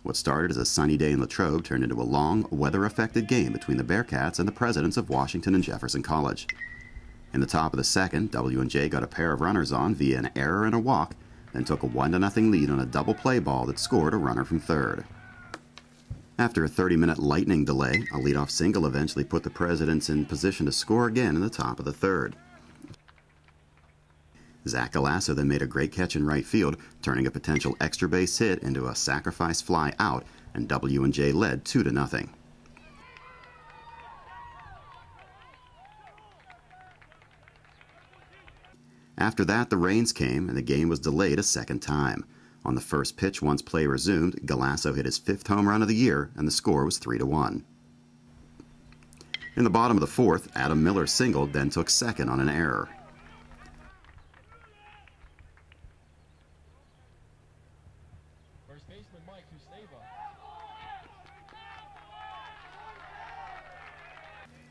What started as a sunny day in Latrobe turned into a long, weather-affected game between the Bearcats and the presidents of Washington and Jefferson College. In the top of the second, W&J got a pair of runners on via an error and a walk, then took a 1-0 lead on a double play ball that scored a runner from third. After a 30-minute lightning delay, a leadoff single eventually put the Presidents in position to score again in the top of the third. Zach Galasso then made a great catch in right field, turning a potential extra base hit into a sacrifice fly out, and W&J led 2-0. After that, the rains came, and the game was delayed a second time. On the first pitch, once play resumed, Galasso hit his 5th home run of the year, and the score was 3-1. In the bottom of the fourth, Adam Miller singled, then took second on an error.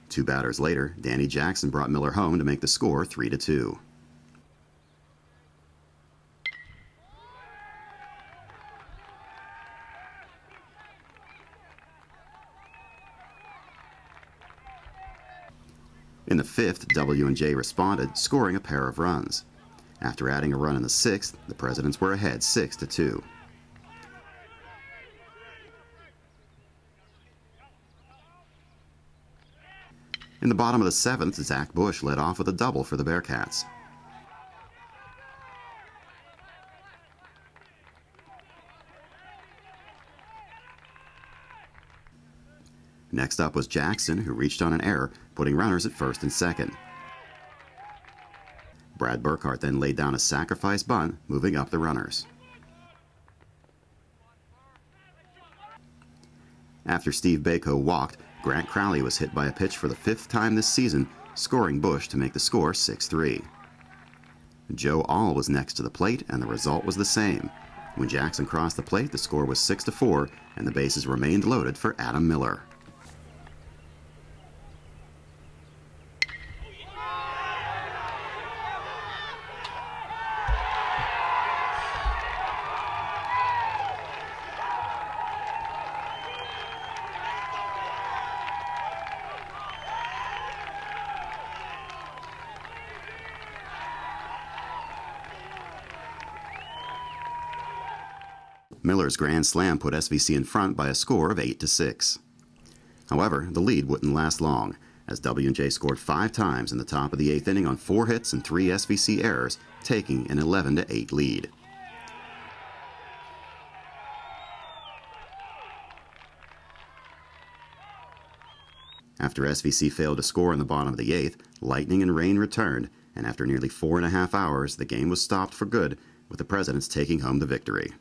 Two batters later, Danny Jackson brought Miller home to make the score 3-2. In the 5th, W&J responded, scoring a pair of runs. After adding a run in the 6th, the Presidents were ahead 6-2. In the bottom of the 7th, Zach Bush led off with a double for the Bearcats. Next up was Jackson, who reached on an error, putting runners at first and second. Brad Burkhart then laid down a sacrifice bunt, moving up the runners. After Steve Bako walked, Grant Crowley was hit by a pitch for the 5th time this season, scoring Bush to make the score 6-3. Joe All was next to the plate, and the result was the same. When Jackson crossed the plate, the score was 6-4, and the bases remained loaded for Adam Miller. Miller's grand slam put SVC in front by a score of 8-6. However, the lead wouldn't last long, as W&J scored 5 times in the top of the 8th inning on 4 hits and 3 SVC errors, taking an 11-8 lead. After SVC failed to score in the bottom of the 8th, lightning and rain returned, and after nearly 4.5 hours, the game was stopped for good, with the Presidents taking home the victory.